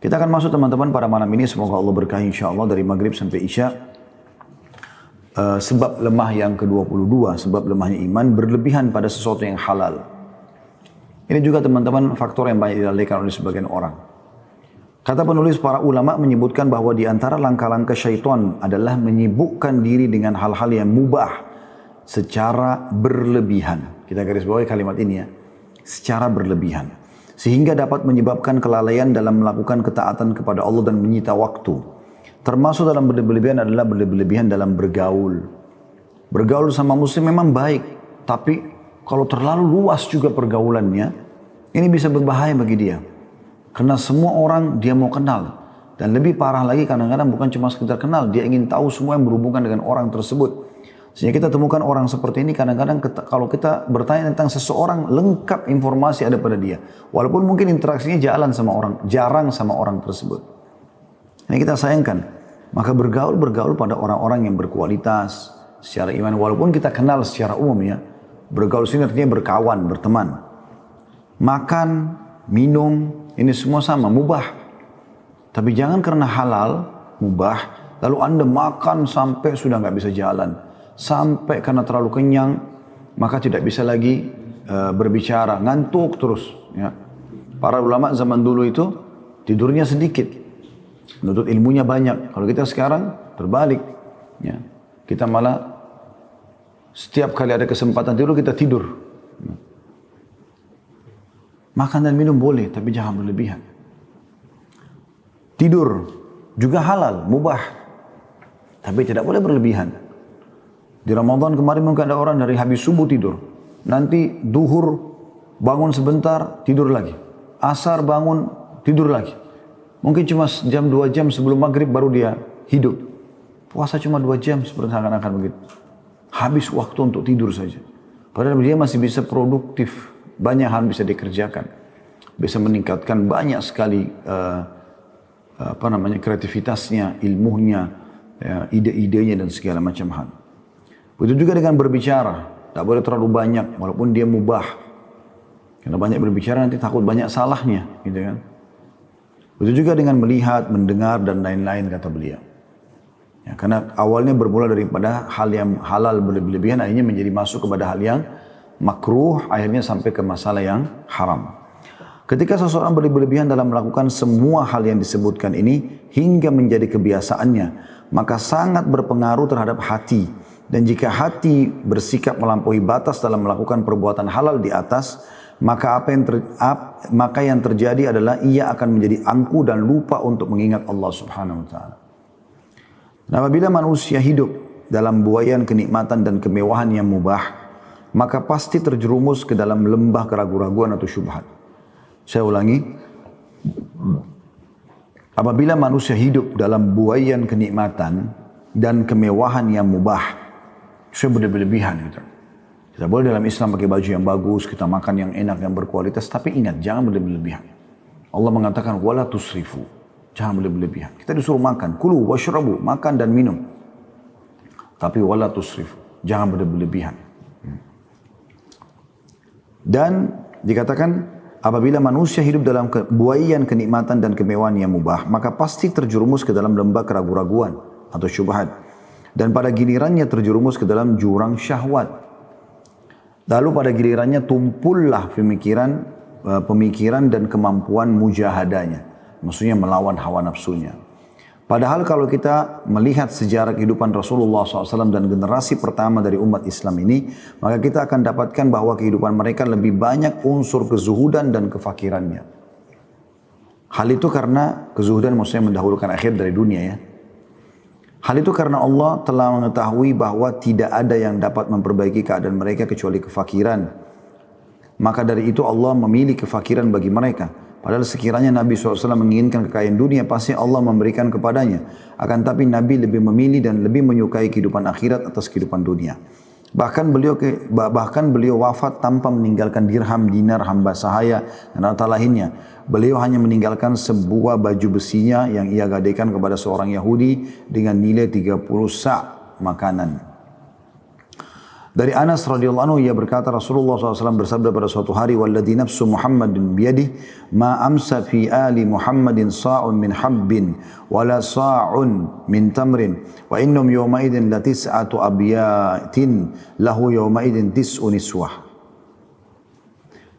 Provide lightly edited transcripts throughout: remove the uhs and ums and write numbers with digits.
Kita akan masuk teman-teman pada malam ini, semoga Allah berkahi insyaAllah dari maghrib sampai isya. Sebab lemah yang ke-22, sebab lemahnya iman, berlebihan pada sesuatu yang halal. Ini juga teman-teman faktor yang banyak dilalaikan oleh sebagian orang. Kata penulis, para ulama menyebutkan bahwa di antara langkah-langkah syaitan adalah menyibukkan diri dengan hal-hal yang mubah secara berlebihan. Kita garis bawahi kalimat ini ya, secara berlebihan. Sehingga dapat menyebabkan kelalaian dalam melakukan ketaatan kepada Allah dan menyita waktu. Termasuk dalam berlebihan adalah berlebihan dalam bergaul. Bergaul sama muslim memang baik, tapi kalau terlalu luas juga pergaulannya, ini bisa berbahaya bagi dia. Karena semua orang dia mau kenal. Dan lebih parah lagi kadang-kadang bukan cuma sekedar kenal, dia ingin tahu semua yang berhubungan dengan orang tersebut. Sehingga kita temukan orang seperti ini kadang-kadang kalau kita bertanya tentang seseorang, lengkap informasi ada pada dia. Walaupun mungkin interaksinya jarang sama orang tersebut. Ini kita sayangkan. Maka bergaul pada orang-orang yang berkualitas secara iman. Walaupun kita kenal secara umum ya. Bergaul sini artinya berkawan, berteman. Makan, minum, ini semua sama, mubah. Tapi jangan karena halal, mubah, lalu Anda makan sampai sudah nggak bisa jalan. Sampai karena terlalu kenyang, maka tidak bisa lagi berbicara, ngantuk terus. Ya. Para ulama zaman dulu itu tidurnya sedikit, menuntut ilmunya banyak. Kalau kita sekarang terbalik, ya. Kita malah setiap kali ada kesempatan tidur kita tidur. Ya. Makan dan minum boleh, tapi jangan berlebihan. Tidur juga halal, mubah, tapi tidak boleh berlebihan. Di Ramadan kemarin mungkin ada orang dari habis subuh tidur. Nanti duhur bangun sebentar, tidur lagi. Asar bangun, tidur lagi. Mungkin cuma jam 2 jam sebelum maghrib baru dia hidup. Puasa cuma 2 jam seperti akan begitu. Habis waktu untuk tidur saja. Padahal dia masih bisa produktif. Banyak hal bisa dikerjakan. Bisa meningkatkan banyak sekali kreativitasnya, ilmunya, ya, ide-idenya dan segala macam hal. Begitu juga dengan berbicara, tak boleh terlalu banyak walaupun dia mubah. Karena banyak berbicara nanti takut banyak salahnya, gitu kan. Begitu juga dengan melihat, mendengar dan lain-lain kata beliau. Ya, karena awalnya bermula daripada hal yang halal berlebihan, akhirnya menjadi masuk kepada hal yang makruh, akhirnya sampai ke masalah yang haram. Ketika seseorang berlebihan dalam melakukan semua hal yang disebutkan ini hingga menjadi kebiasaannya, maka sangat berpengaruh terhadap hati. Dan jika hati bersikap melampaui batas dalam melakukan perbuatan halal di atas, maka yang terjadi adalah ia akan menjadi angku dan lupa untuk mengingat Allah Subhanahu wa taala. Nah, apabila manusia hidup dalam buaian kenikmatan dan kemewahan yang mubah, maka pasti terjerumus ke dalam lembah keraguan-raguan atau syubhat. Saya ulangi. Apabila manusia hidup dalam buaian kenikmatan dan kemewahan yang mubah, saya berlebihan gitu. Kita boleh dalam Islam pakai baju yang bagus, kita makan yang enak, yang berkualitas, tapi ingat jangan berlebihan. Allah mengatakan wala tusrifu, jangan berlebihan. Kita disuruh makan, kulu washrabu, makan dan minum. Tapi wala tusrifu, jangan berlebihan. Dan dikatakan apabila manusia hidup dalam buaian kenikmatan dan kemewahan yang mubah, maka pasti terjerumus ke dalam lembah keraguan-raguan atau syubhat. Dan pada gilirannya terjerumus ke dalam jurang syahwat. Lalu pada gilirannya tumpullah pemikiran dan kemampuan mujahadanya. Maksudnya melawan hawa nafsunya. Padahal kalau kita melihat sejarah kehidupan Rasulullah SAW dan generasi pertama dari umat Islam ini, maka kita akan dapatkan bahwa kehidupan mereka lebih banyak unsur kezuhudan dan kefakirannya. Hal itu karena kezuhudan maksudnya mendahulukan akhir dari dunia ya. Hal itu karena Allah telah mengetahui bahwa tidak ada yang dapat memperbaiki keadaan mereka kecuali kefakiran. Maka dari itu Allah memilih kefakiran bagi mereka. Padahal sekiranya Nabi SAW menginginkan kekayaan dunia, pasti Allah memberikan kepadanya. Akan tapi Nabi lebih memilih dan lebih menyukai kehidupan akhirat atas kehidupan dunia. Bahkan beliau wafat tanpa meninggalkan dirham, dinar, hamba sahaya, dan harta lainnya. Beliau hanya meninggalkan sebuah baju besinya yang ia gadaikan kepada seorang Yahudi dengan nilai 30 sa' makanan. Dari Anas radhiyallahu anhu ia berkata Rasulullah SAW bersabda pada suatu hari walladzi nafsu Muhammadin biyadihi ma amsa fi ali Muhammadin sa'un min habbin wala sa'un min tamrin wa innahum yawma idzin la tis'atu abyatin lahu yawma idzin tis'u niswah.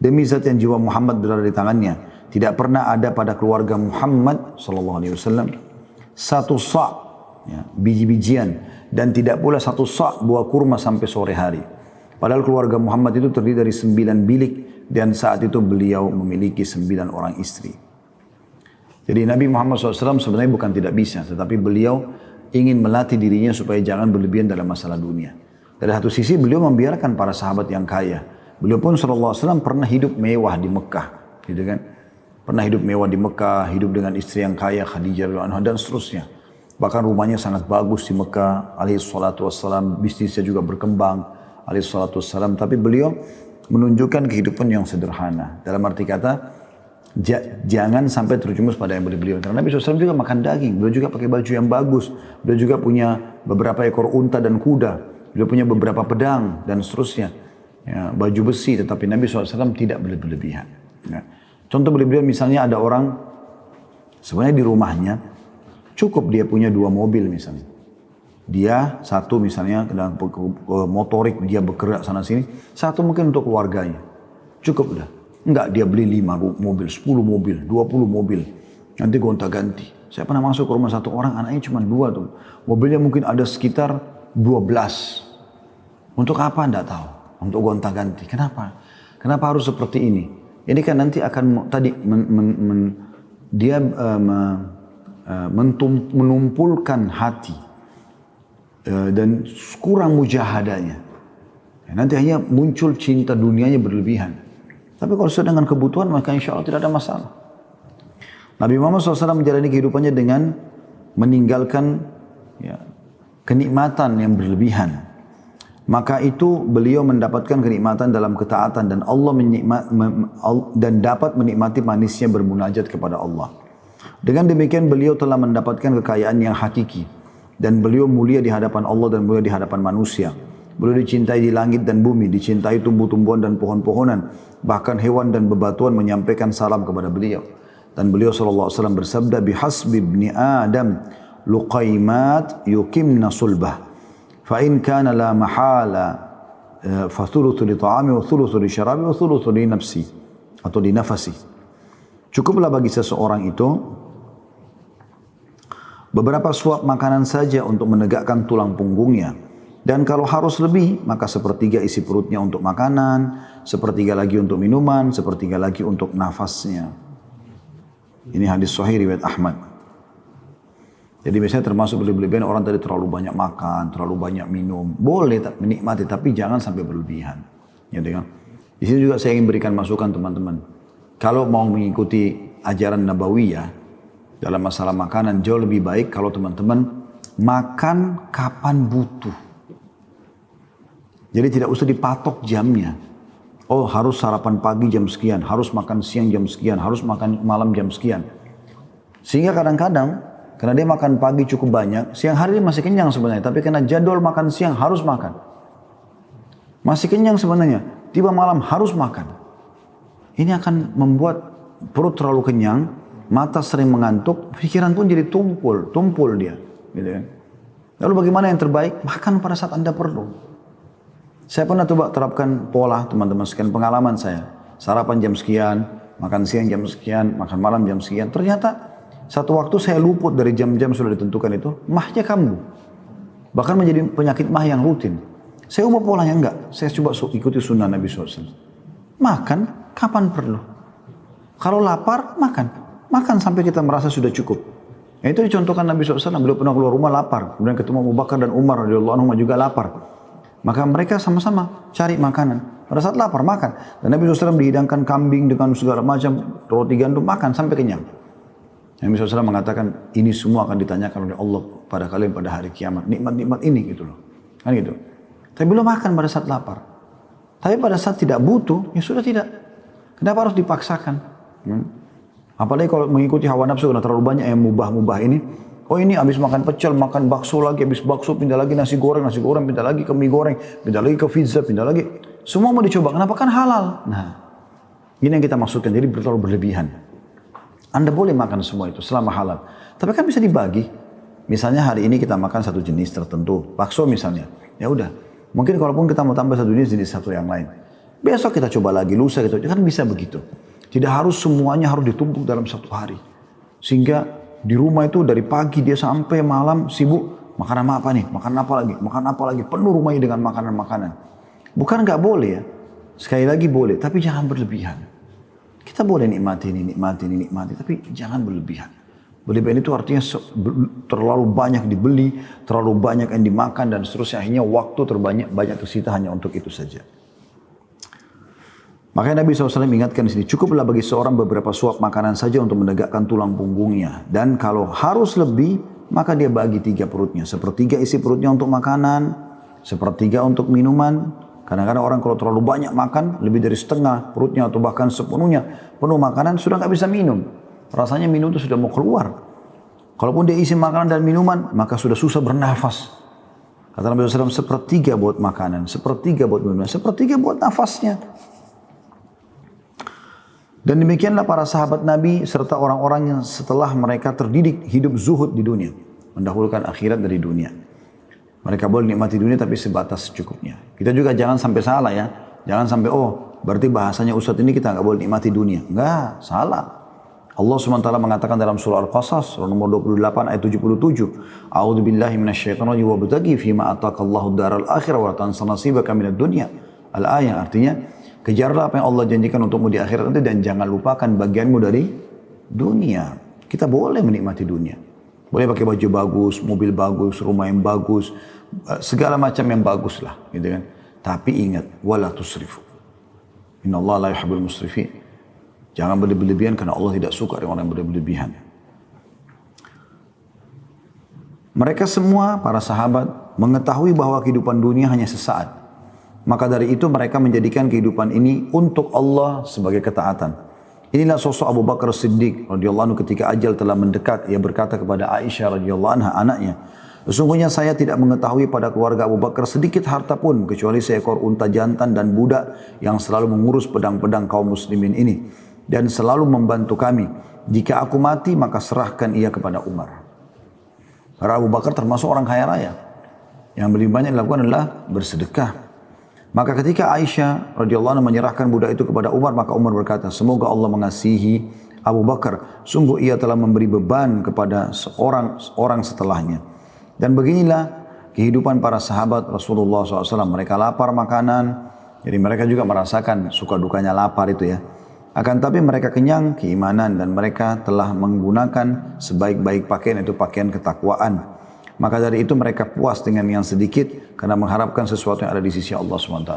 Demi zat yang jiwa Muhammad berada di tangannya, tidak pernah ada pada keluarga Muhammad SAW satu sa' ya, biji-bijian dan tidak pula satu sa' buah kurma sampai sore hari. Padahal keluarga Muhammad itu terdiri dari 9 bilik dan saat itu beliau memiliki 9 orang istri. Jadi Nabi Muhammad SAW sebenarnya bukan tidak bisa, tetapi beliau ingin melatih dirinya supaya jangan berlebihan dalam masalah dunia. Dari satu sisi beliau membiarkan para sahabat yang kaya. Beliau pun SAW pernah hidup mewah di Mekah, gitu kan? Pernah hidup mewah di Mekah, hidup dengan istri yang kaya Khadijah radhiyallahu anha dan seterusnya. Bahkan rumahnya sangat bagus di Mekah, alaihi salatu wassalam, bisnisnya juga berkembang, alaihi salatu wassalam. Tapi beliau menunjukkan kehidupan yang sederhana. Dalam arti kata, jangan sampai terjumus pada yang berlebihan. Karena Nabi SAW juga makan daging, beliau juga pakai baju yang bagus, beliau juga punya beberapa ekor unta dan kuda, beliau punya beberapa pedang dan seterusnya. Ya, baju besi, tetapi Nabi SAW tidak berlebihan. Ya. Contoh berlebihan misalnya ada orang, sebenarnya di rumahnya, cukup dia punya 2 mobil misalnya. Dia satu misalnya dalam motorik dia bergerak sana sini. Satu mungkin untuk keluarganya. Cukup udah. Enggak dia beli 5 mobil, 10 mobil, 20 mobil. Nanti gonta-ganti. Saya pernah masuk ke rumah satu orang anaknya cuma 2 tuh. Mobilnya mungkin ada sekitar 12. Untuk apa enggak tahu. Untuk gonta-ganti. Kenapa? Kenapa harus seperti ini? Ini kan nanti akan tadi menumpulkan hati dan kurang mujahadanya. Nanti hanya muncul cinta dunianya berlebihan. Tapi kalau sudah dengan kebutuhan maka insya Allah tidak ada masalah. Nabi Muhammad SAW menjalani kehidupannya dengan meninggalkan ya, kenikmatan yang berlebihan. Maka itu beliau mendapatkan kenikmatan dalam ketaatan dan Allah dan dapat menikmati manisnya bermunajat kepada Allah. Dengan demikian beliau telah mendapatkan kekayaan yang hakiki dan beliau mulia di hadapan Allah dan mulia di hadapan manusia. Beliau dicintai di langit dan bumi, dicintai tumbuh-tumbuhan dan pohon-pohonan, bahkan hewan dan bebatuan menyampaikan salam kepada beliau. Dan beliau SAW bersabda, "Bihasbi ibni Adam luqaimat yukimna sulbah, fa in kana la mahala fa thuluthu li ta'ami wa thuluthu li syarabi wa thuluthu li nafsi atau di nafasi." Cukuplah bagi seseorang itu beberapa suap makanan saja untuk menegakkan tulang punggungnya. Dan kalau harus lebih, maka sepertiga isi perutnya untuk makanan, sepertiga lagi untuk minuman, sepertiga lagi untuk nafasnya. Ini hadis sahih riwayat Ahmad. Jadi biasanya termasuk berlebihan orang tadi terlalu banyak makan, terlalu banyak minum. Boleh menikmati, tapi jangan sampai berlebihan. Ya, kan? Di sini juga saya ingin berikan masukan teman-teman. Kalau mau mengikuti ajaran Nabawiyah dalam masalah makanan, jauh lebih baik kalau teman-teman makan kapan butuh. Jadi tidak usah dipatok jamnya. Oh harus sarapan pagi jam sekian, harus makan siang jam sekian, harus makan malam jam sekian. Sehingga kadang-kadang, karena dia makan pagi cukup banyak, siang hari dia masih kenyang sebenarnya. Tapi karena jadwal makan siang harus makan. Masih kenyang sebenarnya, tiba malam harus makan. Ini akan membuat perut terlalu kenyang, mata sering mengantuk, pikiran pun jadi tumpul dia. Gitu kan. Lalu bagaimana yang terbaik? Makan pada saat Anda perlu. Saya pernah coba terapkan pola teman-teman sekian pengalaman saya. Sarapan jam sekian, makan siang jam sekian, makan malam jam sekian. Ternyata satu waktu saya luput dari jam-jam sudah ditentukan itu, mahnya kambuh. Bahkan menjadi penyakit mah yang rutin. Saya ubah polanya enggak. Saya coba ikuti sunnah Nabi SAW. Makan kapan perlu. Kalau lapar, makan. Makan sampai kita merasa sudah cukup. Nah, itu dicontohkan Nabi SAW. Beliau pernah keluar rumah lapar. Kemudian ketemu Abu Bakar dan Umar radhiyallahu anhum juga lapar. Maka mereka sama-sama cari makanan. Pada saat lapar, makan. Dan Nabi SAW dihidangkan kambing dengan segala macam, roti gandum, makan sampai kenyang. Nabi SAW mengatakan, ini semua akan ditanyakan oleh Allah pada kalian pada hari kiamat. Nikmat-nikmat ini gitu loh. Kan gitu. Tapi belum makan pada saat lapar. Tapi pada saat tidak butuh, ya sudah tidak. Kenapa harus dipaksakan? Apalagi kalau mengikuti hawa nafsu, karena terlalu banyak yang mubah-mubah ini, Oh ini habis makan pecel, makan bakso lagi, habis bakso pindah lagi nasi goreng pindah lagi ke mie goreng, pindah lagi ke pizza, pindah lagi. Semua mau dicoba, kenapa? Kan halal. Nah, ini yang kita maksudkan, jadi terlalu berlebihan. Anda boleh makan semua itu selama halal. Tapi kan bisa dibagi. Misalnya hari ini kita makan satu jenis tertentu, bakso misalnya. Ya udah, mungkin kalaupun kita mau tambah satu jenis satu yang lain. Besok kita coba lagi, lusa kita kan bisa begitu. Tidak harus semuanya harus ditumpuk dalam satu hari. Sehingga di rumah itu dari pagi dia sampai malam sibuk makan apa nih, makan apa lagi, penuh rumahnya dengan makanan-makanan. Bukan nggak boleh ya, sekali lagi boleh, tapi jangan berlebihan. Kita boleh nikmati ini, tapi jangan berlebihan. Berlebihan itu artinya terlalu banyak dibeli, terlalu banyak yang dimakan dan seterusnya. Akhirnya waktu banyak tersita hanya untuk itu saja. Makanya Nabi SAW ingatkan di sini, cukuplah bagi seorang beberapa suap makanan saja untuk menegakkan tulang punggungnya. Dan kalau harus lebih, maka dia bagi 3 perutnya. Sepertiga isi perutnya untuk makanan, sepertiga untuk minuman. Kadang-kadang orang kalau terlalu banyak makan, lebih dari setengah perutnya atau bahkan sepenuhnya penuh makanan, sudah nggak bisa minum. Rasanya minum itu sudah mau keluar. Kalaupun dia isi makanan dan minuman, maka sudah susah bernafas. Kata Nabi SAW, sepertiga buat makanan, sepertiga buat minuman, sepertiga buat nafasnya. Dan demikianlah para sahabat Nabi serta orang-orang yang setelah mereka terdidik hidup zuhud di dunia. Mendahulukan akhirat dari dunia. Mereka boleh nikmati dunia tapi sebatas secukupnya. Kita juga jangan sampai salah ya. Jangan sampai, berarti bahasanya Ustadz ini kita nggak boleh nikmati dunia. Enggak, salah. Allah SWT mengatakan dalam surah Al-Qasas, surah nomor 28 ayat 77. A'udzu billahi minasyaitonir rajim wabtaghi fima ataqallahu daral akhirah wa tansa nasibaka minad dunya. Al-ayah artinya, kejarlah apa yang Allah janjikan untukmu di akhirat nanti dan jangan lupakan bagianmu dari dunia. Kita boleh menikmati dunia. Boleh pakai baju bagus, mobil bagus, rumah yang bagus, segala macam yang bagus lah, gitu kan. Tapi ingat, wala tusrifu. Innallaha la yuhibbul musrifin. Jangan berlebihan karena Allah tidak suka dengan orang yang berlebihan. Mereka semua, para sahabat, mengetahui bahwa kehidupan dunia hanya sesaat. Maka dari itu mereka menjadikan kehidupan ini untuk Allah sebagai ketaatan. Inilah sosok Abu Bakar Siddiq radhiyallahu anhu ketika ajal telah mendekat. Ia berkata kepada Aisyah radhiyallahu anha, anaknya, sesungguhnya saya tidak mengetahui pada keluarga Abu Bakar sedikit harta pun kecuali seekor unta jantan dan budak yang selalu mengurus pedang-pedang kaum muslimin ini. Dan selalu membantu kami. Jika aku mati maka serahkan ia kepada Umar. Karena Abu Bakar termasuk orang kaya raya. Yang lebih banyak dilakukan adalah bersedekah. Maka ketika Aisyah radhiyallahu anha menyerahkan budak itu kepada Umar, maka Umar berkata, semoga Allah mengasihi Abu Bakar. Sungguh ia telah memberi beban kepada orang setelahnya. Dan beginilah kehidupan para sahabat Rasulullah SAW. Mereka lapar makanan. Jadi mereka juga merasakan suka dukanya lapar itu ya. Akan tapi mereka kenyang keimanan dan mereka telah menggunakan sebaik-baik pakaian itu pakaian ketakwaan. Maka dari itu mereka puas dengan yang sedikit karena mengharapkan sesuatu yang ada di sisi Allah SWT.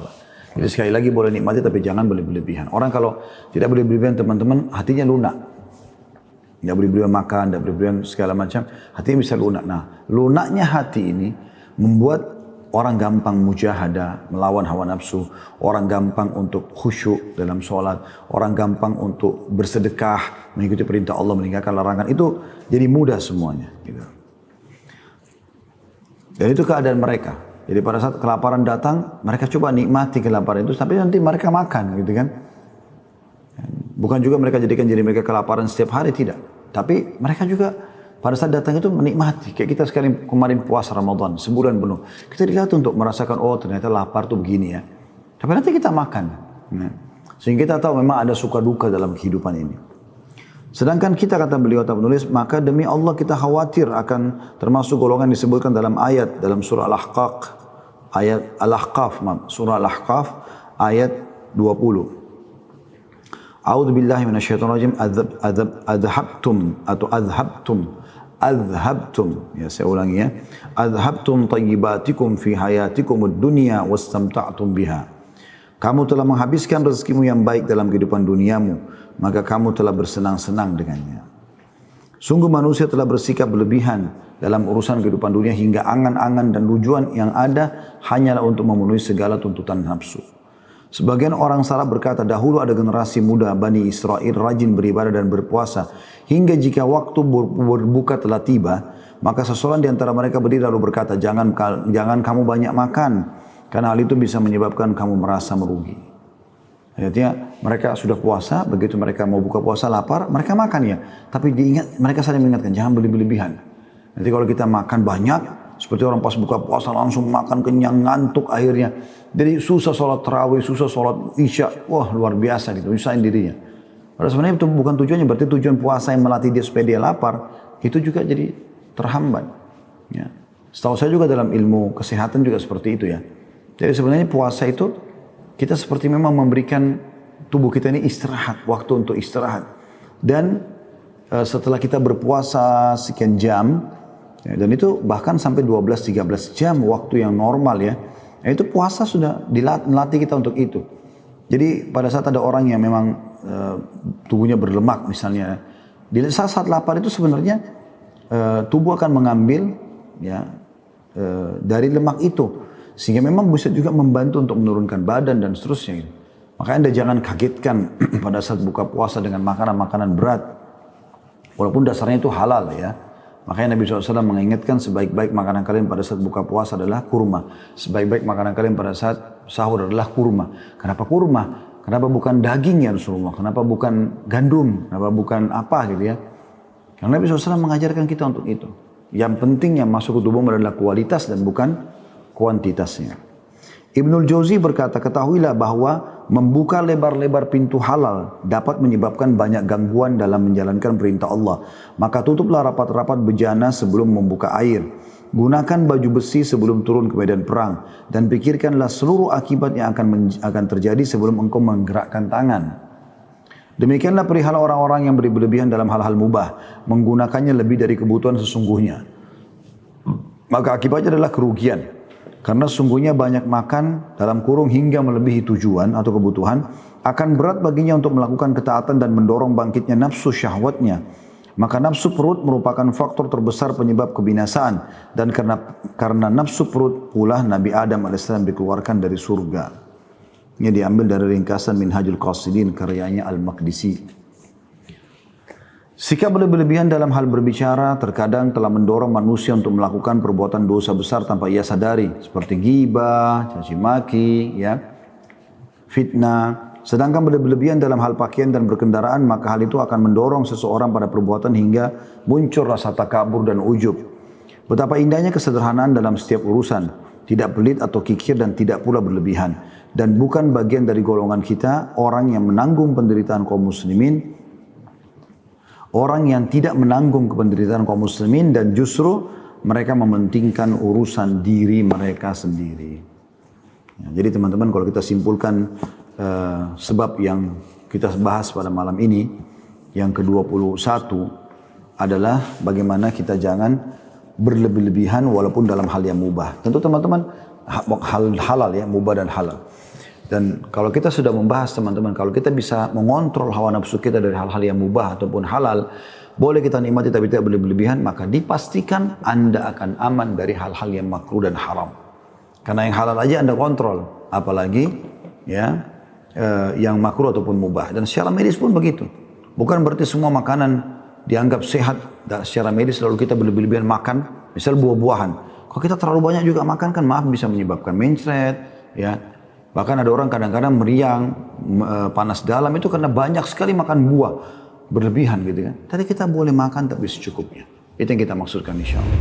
Jadi sekali lagi boleh nikmati tapi jangan berlebihan. Orang kalau tidak boleh berlebihan teman-teman hatinya lunak. Tidak boleh berlebihan makan, tidak boleh berlebihan segala macam. Hatinya bisa lunak. Nah lunaknya hati ini membuat orang gampang mujahadah, melawan hawa nafsu. Orang gampang untuk khusyuk dalam sholat. Orang gampang untuk bersedekah, mengikuti perintah Allah, meninggalkan larangan. Itu jadi mudah semuanya. Gitu. Dan itu keadaan mereka. Jadi pada saat kelaparan datang, mereka coba nikmati kelaparan itu. Tapi nanti mereka makan gitu kan. Bukan juga mereka jadikan jadi mereka kelaparan setiap hari, tidak. Tapi mereka juga pada saat datang itu menikmati. Kayak kita sekarang kemarin puasa Ramadan, sebulan penuh. Kita dilatih untuk merasakan, ternyata lapar tuh begini ya. Tapi nanti kita makan. Nah, sehingga kita tahu memang ada suka duka dalam kehidupan ini. Sedangkan kita, kata beliau tak menulis, maka demi Allah kita khawatir akan termasuk golongan disebutkan dalam ayat, dalam surah surah Al-Ahqaf, ayat 20. A'udzu billahi minasyaitonir rajim. Adhabtum, ya saya ulangi ya. Adhabtum tayyibatikum fi hayatikumud dunya wastamta'tum biha. Kamu telah menghabiskan rezekimu yang baik dalam kehidupan duniamu, maka kamu telah bersenang-senang dengannya. Sungguh manusia telah bersikap berlebihan dalam urusan kehidupan dunia hingga angan-angan dan tujuan yang ada hanyalah untuk memenuhi segala tuntutan nafsu. Sebagian orang salah berkata, dahulu ada generasi muda Bani Israel rajin beribadah dan berpuasa hingga jika waktu berbuka telah tiba, Maka seseorang di antara mereka berdiri lalu berkata, jangan kamu banyak makan, karena hal itu bisa menyebabkan kamu merasa merugi. Artinya mereka sudah puasa, begitu mereka mau buka puasa lapar, mereka makan ya. Tapi mereka saling mengingatkan, jangan berlebihan. Nanti kalau kita makan banyak, seperti orang pas buka puasa langsung makan kenyang, ngantuk akhirnya. Jadi susah sholat tarawih, susah sholat isya, wah luar biasa gitu, usahain dirinya. Padahal sebenarnya itu bukan tujuannya, berarti tujuan puasa yang melatih dia supaya dia lapar, itu juga jadi terhambat. Ya. Setahu saya juga dalam ilmu kesehatan juga seperti itu ya. Jadi sebenarnya puasa itu, kita seperti memang memberikan tubuh kita ini istirahat, waktu untuk istirahat. Dan setelah kita berpuasa sekian jam, ya, dan itu bahkan sampai 12-13 jam waktu yang normal ya, itu puasa sudah dilatih kita untuk itu. Jadi pada saat ada orang yang memang tubuhnya berlemak misalnya, di saat lapar itu sebenarnya tubuh akan mengambil ya dari lemak itu. Sehingga memang bisa juga membantu untuk menurunkan badan dan seterusnya. Maka Anda jangan kagetkan pada saat buka puasa dengan makanan-makanan berat. Walaupun dasarnya itu halal ya. Makanya Nabi SAW mengingatkan sebaik-baik makanan kalian pada saat buka puasa adalah kurma. Sebaik-baik makanan kalian pada saat sahur adalah kurma. Kenapa kurma? Kenapa bukan daging ya Rasulullah? Kenapa bukan gandum? Kenapa bukan apa gitu ya? Karena Nabi SAW mengajarkan kita untuk itu. Yang penting yang masuk ke tubuh adalah kualitas dan bukan kuantitasnya. Ibnul Jauzi berkata, ketahuilah bahwa membuka lebar-lebar pintu halal dapat menyebabkan banyak gangguan dalam menjalankan perintah Allah. Maka tutuplah rapat-rapat bejana sebelum membuka air. Gunakan baju besi sebelum turun ke medan perang. Dan pikirkanlah seluruh akibat yang akan terjadi sebelum engkau menggerakkan tangan. Demikianlah perihal orang-orang yang berlebihan dalam hal-hal mubah. Menggunakannya lebih dari kebutuhan sesungguhnya. Maka akibatnya adalah kerugian. Karena sungguhnya banyak makan dalam kurung hingga melebihi tujuan atau kebutuhan akan berat baginya untuk melakukan ketaatan dan mendorong bangkitnya nafsu syahwatnya. Maka nafsu perut merupakan faktor terbesar penyebab kebinasaan dan karena nafsu perut pula Nabi Adam AS dikeluarkan dari surga. Ini diambil dari ringkasan Minhajul Qasidin karyanya Al-Maqdisi. Sikap berlebihan dalam hal berbicara terkadang telah mendorong manusia untuk melakukan perbuatan dosa besar tanpa ia sadari, seperti ghibah, caci maki, ya, fitnah. Sedangkan berlebihan dalam hal pakaian dan berkendaraan, maka hal itu akan mendorong seseorang pada perbuatan hingga muncul rasa takabur dan ujub. Betapa indahnya kesederhanaan dalam setiap urusan, tidak pelit atau kikir dan tidak pula berlebihan. Dan bukan bagian dari golongan kita orang yang menanggung penderitaan kaum muslimin, orang yang tidak menanggung penderitaan kaum muslimin dan justru mereka mementingkan urusan diri mereka sendiri. Ya, jadi teman-teman kalau kita simpulkan sebab yang kita bahas pada malam ini, yang ke-21 adalah bagaimana kita jangan berlebih-lebihan walaupun dalam hal yang mubah. Tentu teman-teman hal halal ya, mubah dan halal. Dan kalau kita sudah membahas teman-teman, kalau kita bisa mengontrol hawa nafsu kita dari hal-hal yang mubah ataupun halal, boleh kita nikmati tapi tidak berlebihan, maka dipastikan Anda akan aman dari hal-hal yang makruh dan haram. Karena yang halal aja Anda kontrol, apalagi ya yang makruh ataupun mubah. Dan secara medis pun begitu. Bukan berarti semua makanan dianggap sehat dan secara medis lalu kita berlebihan makan, misal buah-buahan. Kalau kita terlalu banyak juga makan kan maaf bisa menyebabkan mencret, ya. Bahkan ada orang kadang-kadang meriang, panas dalam itu karena banyak sekali makan buah. Berlebihan gitu kan. Tadi kita boleh makan tapi secukupnya. Itu yang kita maksudkan insya Allah.